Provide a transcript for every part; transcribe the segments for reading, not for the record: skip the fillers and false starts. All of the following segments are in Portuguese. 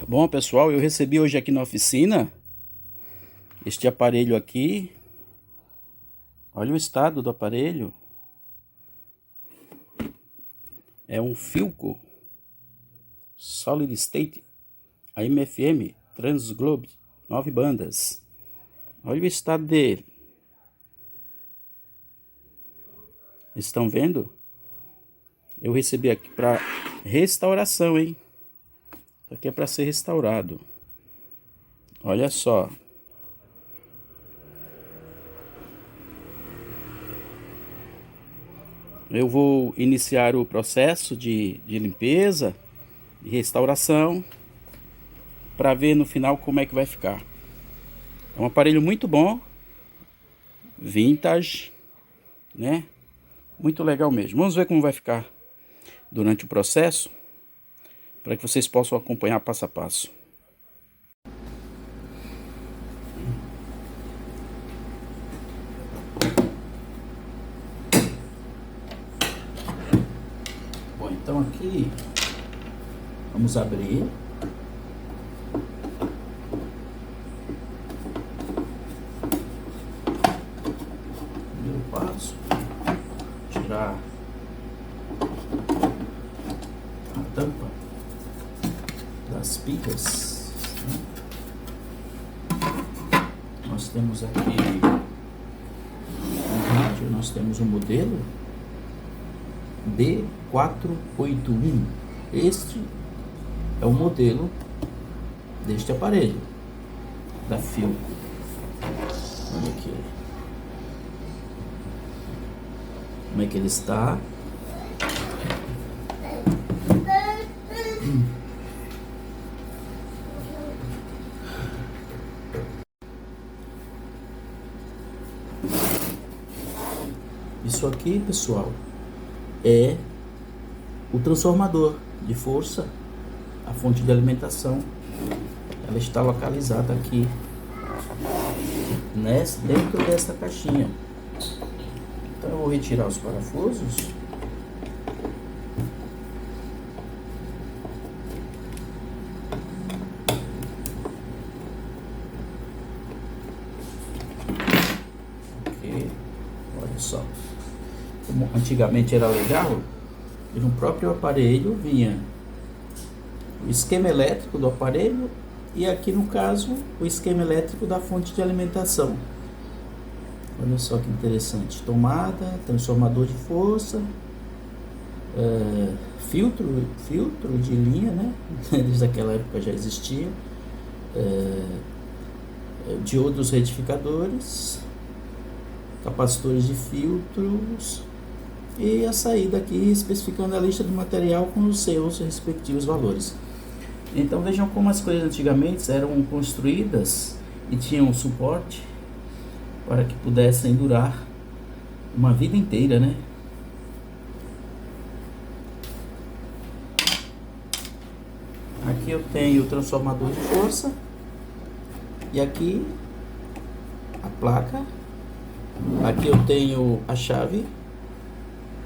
Bom, pessoal, eu recebi hoje aqui na oficina este aparelho aqui. Olha o estado do aparelho. É um Philco Solid State AM/FM Transglobe 9 bandas. Olha o estado dele. Estão vendo? Eu recebi aqui para restauração, hein? Isso aqui é para ser restaurado. Olha só. Eu vou iniciar o processo de limpeza e restauração para ver no final como é que vai ficar. É um aparelho muito bom, vintage, né? Muito legal mesmo. Vamos ver como vai ficar durante o processo, para que vocês possam acompanhar passo a passo. Bom, então aqui vamos abrir. Primeiro passo, tirar a tampa das pilhas, né? Nós temos aqui no rádio, nós temos um modelo D481. Este é o modelo deste aparelho da Philco. Olha aqui como é que ele está. Isso aqui, pessoal, é o transformador de força, a fonte de alimentação. Ela está localizada aqui dentro desta caixinha. Então eu vou retirar os parafusos. Ok, olha só. Como antigamente era legal, e no próprio aparelho vinha o esquema elétrico do aparelho e aqui no caso o esquema elétrico da fonte de alimentação. Olha só que interessante. Tomada, transformador de força, filtro de linha, né? Desde aquela época já existia, diodos retificadores, capacitores de filtros e a saída aqui especificando a lista de material com os seus respectivos valores. Então vejam como as coisas antigamente eram construídas e tinham suporte para que pudessem durar uma vida inteira, né? Aqui eu tenho o transformador de força e aqui a placa. Aqui eu tenho a chave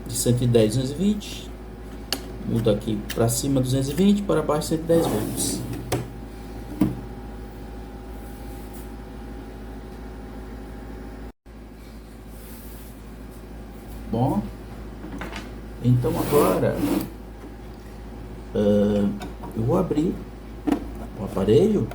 de 110, 220. Mudo aqui para cima 220, para baixo 110 volts. Bom, então agora eu vou abrir o aparelho.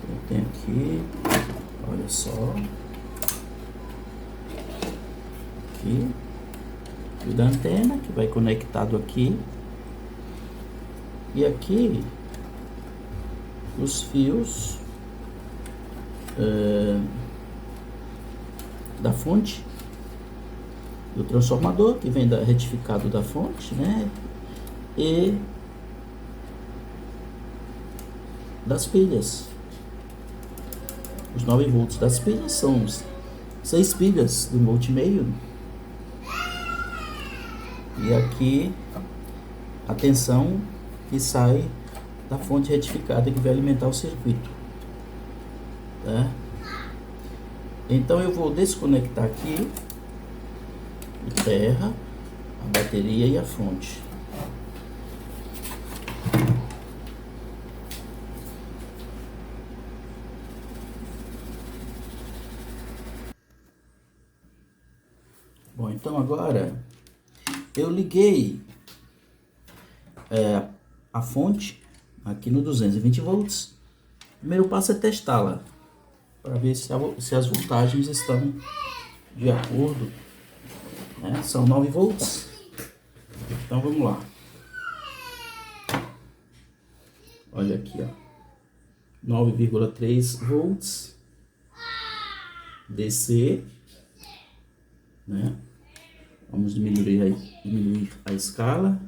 Eu tenho aqui, olha só, aqui, fio da antena que vai conectado aqui, e aqui os fios da fonte do transformador, que vem retificado da fonte, né? E das pilhas. Os 9 volts das pilhas são 6 pilhas de 1,5 volt. E aqui a tensão que sai da fonte retificada que vai alimentar o circuito, tá? Então eu vou desconectar aqui o terra, a bateria e a fonte. Bom, então agora eu liguei a fonte aqui no 220 volts. O primeiro passo é testá-la para ver se as voltagens estão de acordo, né? São 9 volts. Então vamos lá. Olha aqui, ó, 9,3 volts DC, né? Vamos diminuir a escala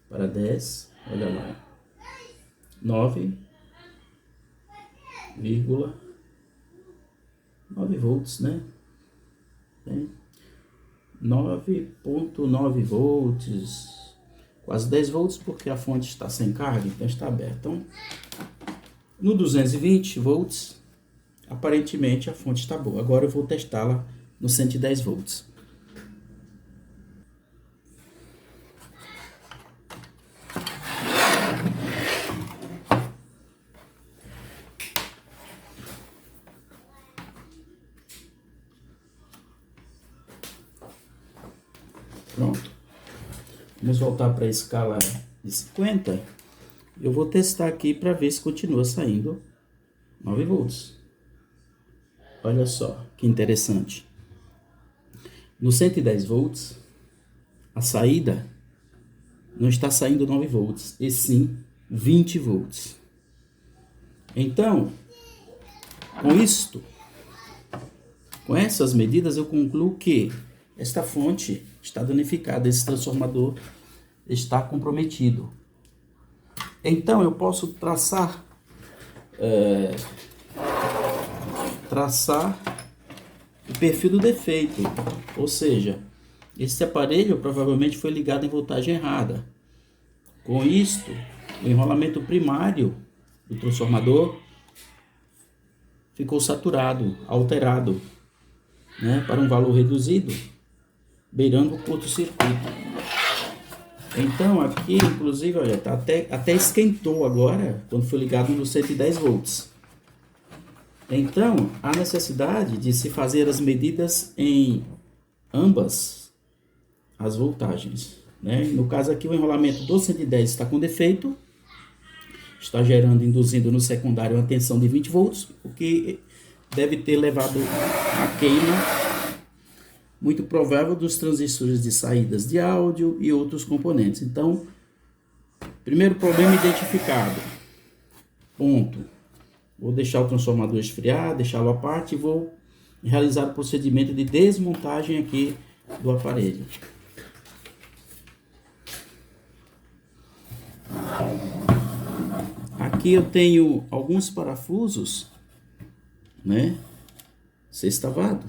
para 10. Olha lá, 9,9 volts, né? 9,9 volts, quase 10 volts, porque a fonte está sem carga, então está aberta. Então, no 220 volts, aparentemente a fonte está boa. Agora eu vou testá-la no 110 volts. Pronto. Vamos voltar para a escala de 50. Eu vou testar aqui para ver se continua saindo 9 volts. Olha só que interessante. No 110 volts, a saída não está saindo 9 volts, e sim 20 volts. Então, com essas medidas, eu concluo que esta fonte está danificada, esse transformador está comprometido. Então, eu posso traçar o perfil do defeito, ou seja, esse aparelho provavelmente foi ligado em voltagem errada. Com isto, o enrolamento primário do transformador ficou saturado, alterado, né, para um valor reduzido, beirando o curto-circuito. Então aqui, inclusive, olha, tá até esquentou agora, quando foi ligado no 110 volts. Então, há necessidade de se fazer as medidas em ambas as voltagens, né? No caso aqui, o enrolamento do 110 está com defeito, está induzindo no secundário uma tensão de 20 volts, o que deve ter levado a queima muito provável dos transistores de saídas de áudio e outros componentes. Então, primeiro problema identificado. Ponto. Vou deixar o transformador esfriar, deixá-lo à parte e vou realizar o procedimento de desmontagem aqui do aparelho. Aqui eu tenho alguns parafusos, né, sextavado.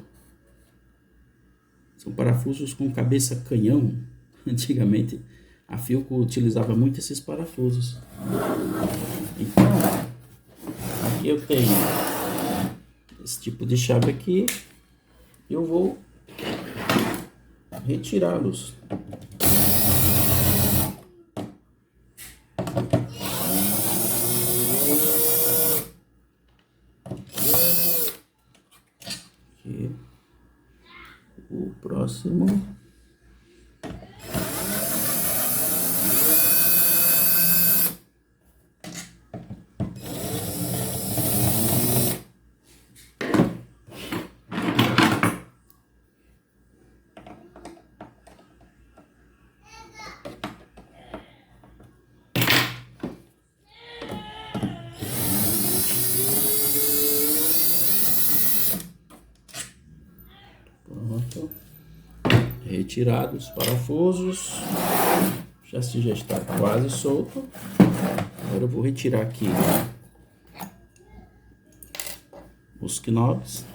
São parafusos com cabeça canhão. Antigamente a Philco utilizava muito esses parafusos. Então, aqui eu tenho esse tipo de chave aqui. Eu vou retirá-los. Aqui. O próximo. Pronto. Retirados os parafusos. Já está quase solto. Agora eu vou retirar aqui os knobs.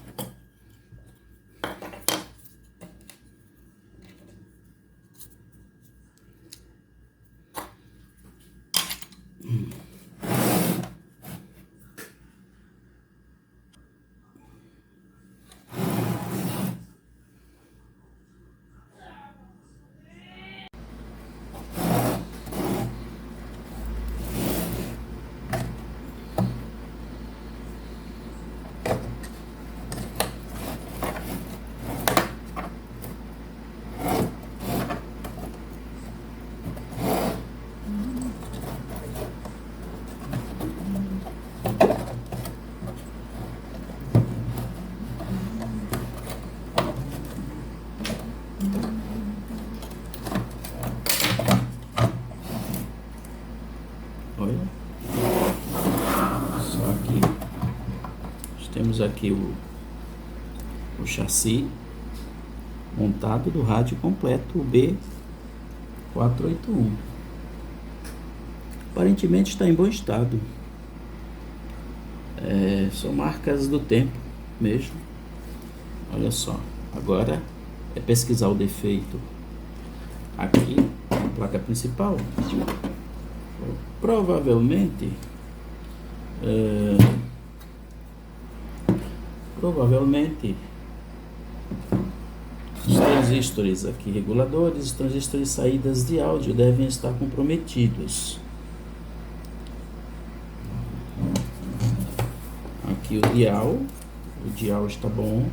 Olha, só aqui nós temos aqui o chassi montado do rádio completo, o B481. Aparentemente está em bom estado. São marcas do tempo mesmo. Olha só, agora é pesquisar o defeito aqui na placa principal. Provavelmente os transistores aqui reguladores, os transistores saídas de áudio devem estar comprometidos. Aqui o dial está bom,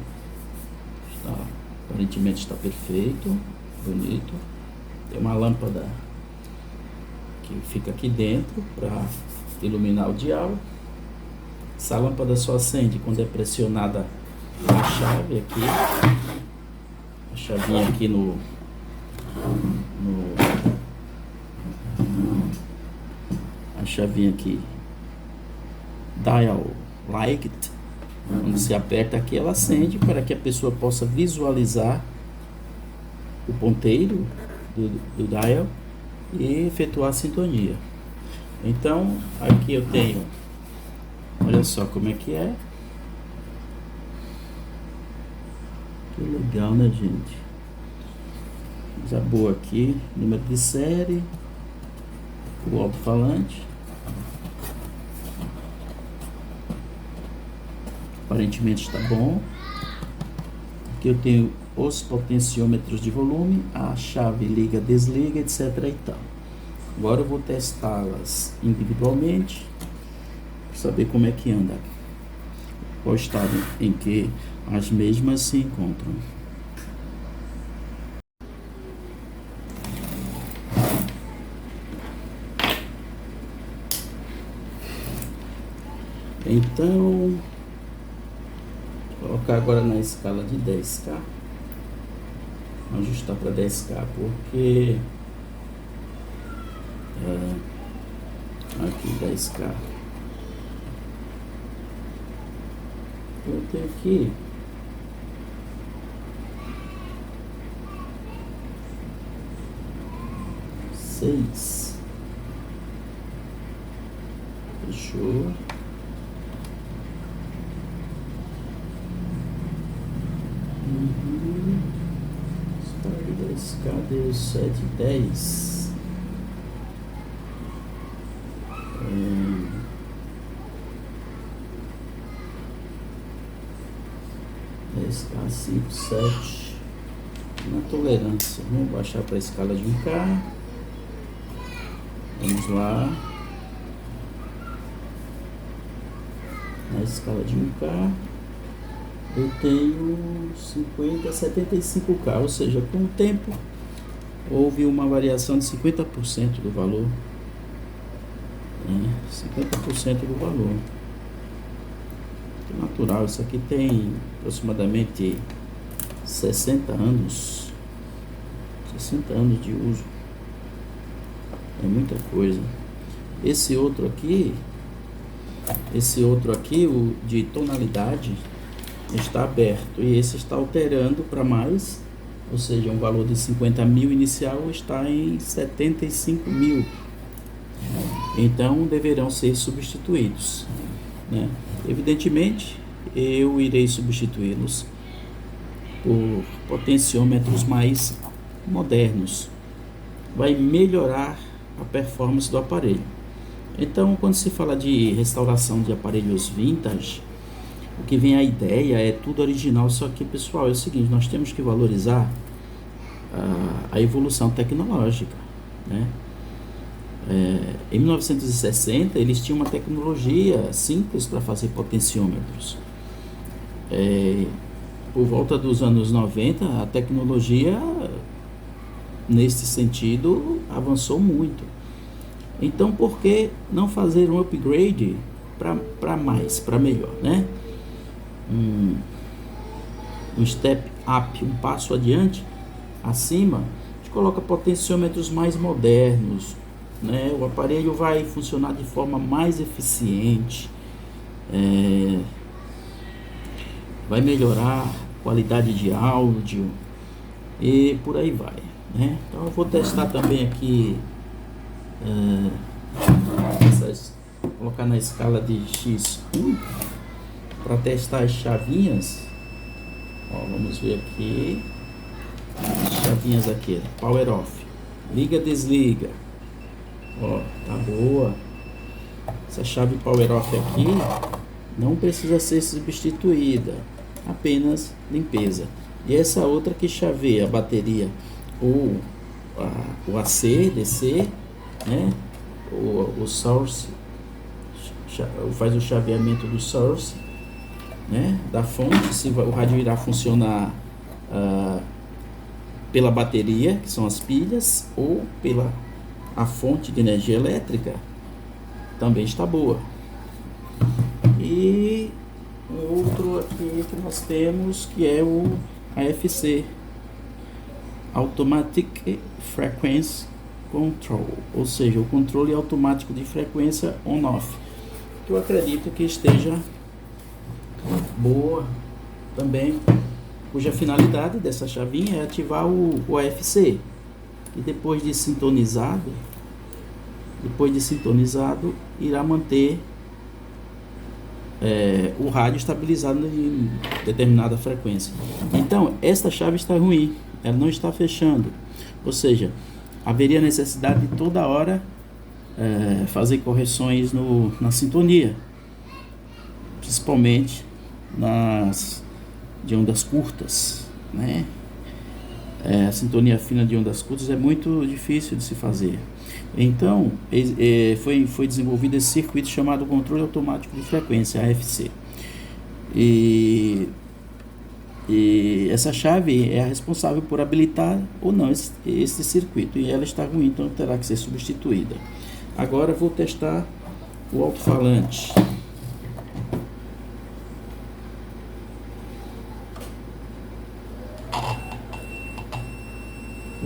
aparentemente está perfeito, bonito. Tem uma lâmpada que fica aqui dentro para iluminar o dial. Essa lâmpada só acende quando é pressionada a chave aqui, a chavinha aqui a chavinha aqui, dial light, quando se aperta aqui ela acende para que a pessoa possa visualizar o ponteiro do dial e efetuar a sintonia. Então aqui eu tenho, olha só como é que é. Que legal, né, gente? Coisa boa aqui, número de série, o alto-falante. Aparentemente está bom. Aqui eu tenho os potenciômetros de volume, a chave liga, desliga, etc. e tal. Agora eu vou testá-las individualmente para saber como é que anda, qual estado em que as mesmas se encontram. Então, vou colocar agora na escala de 10K. Ajustar para 10K porque aqui 10K eu tenho aqui seis. Fechou. Cadê o 710? 10K, 5, 7. Na tolerância, vamos baixar para a escala de 1K. Vamos lá. Na escala de 1K eu tenho 50 a 75K, ou seja, com o tempo houve uma variação de 50% do valor. 50% do valor. É natural, isso aqui tem aproximadamente 60 anos. 60 anos de uso. É muita coisa. Esse outro aqui, o de tonalidade, está aberto e esse está alterando para mais, ou seja, um valor de 50 mil inicial está em 75 mil. Então deverão ser substituídos, né? Evidentemente, eu irei substituí-los por potenciômetros mais modernos. Vai melhorar a performance do aparelho. Então, quando se fala de restauração de aparelhos vintage, o que vem a ideia é tudo original, só que, pessoal, é o seguinte, nós temos que valorizar a evolução tecnológica, né? Em 1960, eles tinham uma tecnologia simples para fazer potenciômetros. Por volta dos anos 90, a tecnologia, nesse sentido, avançou muito. Então, por que não fazer um upgrade para mais, para melhor, né? Um step up, um passo adiante, acima, a gente coloca potenciômetros mais modernos, né? O aparelho vai funcionar de forma mais eficiente, vai melhorar a qualidade de áudio e por aí vai, né? Então eu vou testar também aqui, colocar na escala de X1 para testar as chavinhas. Ó, vamos ver aqui as chavinhas aqui, power off, liga, desliga. Ó, tá boa. Essa chave power off aqui não precisa ser substituída, apenas limpeza. E essa outra que chaveia a bateria ou o AC, DC, né? O source, faz o chaveamento do source, né? Da fonte, se o rádio irá funcionar pela bateria, que são as pilhas, ou pela a fonte de energia elétrica, também está boa. E um outro aqui que nós temos, que é o AFC, Automatic Frequency Control, ou seja, o controle automático de frequência on-off, que eu acredito que esteja boa também, cuja finalidade dessa chavinha é ativar o AFC, e depois de sintonizado, irá manter o rádio estabilizado em determinada frequência. Então, esta chave está ruim, ela não está fechando, ou seja, haveria necessidade de toda hora fazer correções na sintonia, principalmente de ondas curtas, né? A sintonia fina de ondas curtas é muito difícil de se fazer. Então, foi desenvolvido esse circuito chamado controle automático de frequência, AFC. E essa chave é a responsável por habilitar ou não esse circuito. E ela está ruim, então terá que ser substituída. Agora vou testar o alto-falante.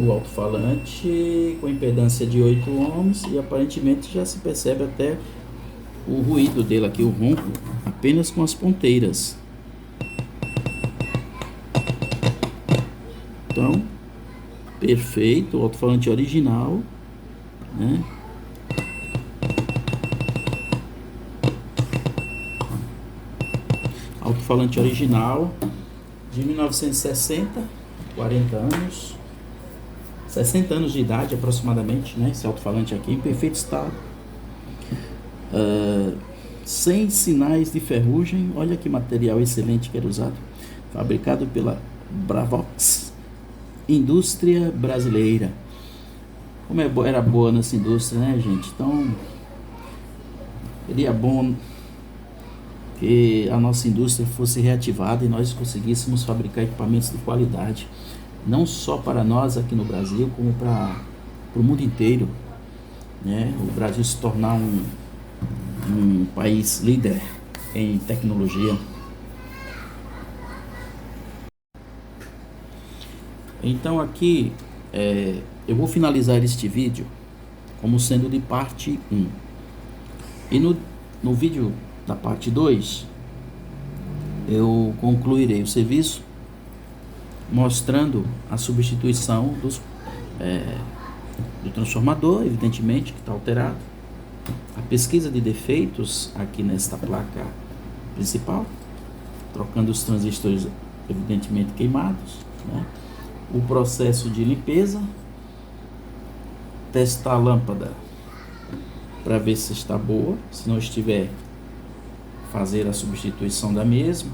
O alto-falante com impedância de 8 ohms e aparentemente já se percebe até o ruído dele aqui, o ronco, apenas com as ponteiras. Então, perfeito, o alto-falante original, né? Alto-falante original de 1960, 40 anos. 60 anos de idade aproximadamente, né? Esse alto-falante aqui em perfeito estado, sem sinais de ferrugem. Olha que material excelente que era usado, fabricado pela Bravox, indústria brasileira. Como era boa nessa indústria, né, gente? Então seria bom que a nossa indústria fosse reativada e nós conseguíssemos fabricar equipamentos de qualidade, não só para nós aqui no Brasil, como para o mundo inteiro, né? O Brasil se tornar um país líder em tecnologia. Então aqui eu vou finalizar este vídeo como sendo de parte 1. E no vídeo da parte 2 eu concluirei o serviço mostrando a substituição do transformador, evidentemente, que está alterado, a pesquisa de defeitos aqui nesta placa principal, trocando os transistores evidentemente queimados, né? O processo de limpeza, testar a lâmpada para ver se está boa, se não estiver, fazer a substituição da mesma,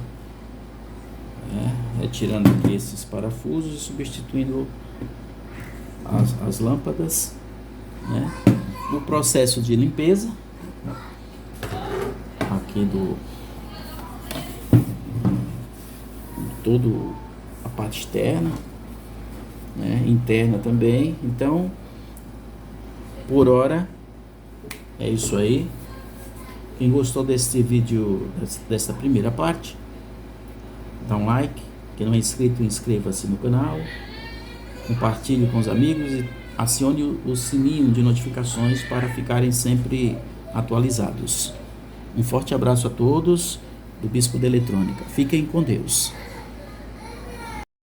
né? Retirando aqui esses parafusos e substituindo as lâmpadas, né? O processo de limpeza aqui todo a parte externa, né? Interna também. Então, por hora é isso aí. Quem gostou desse vídeo, dessa primeira parte, dá um like. Quem não é inscrito, inscreva-se no canal, compartilhe com os amigos e acione o sininho de notificações para ficarem sempre atualizados. Um forte abraço a todos do Bispo da Eletrônica. Fiquem com Deus.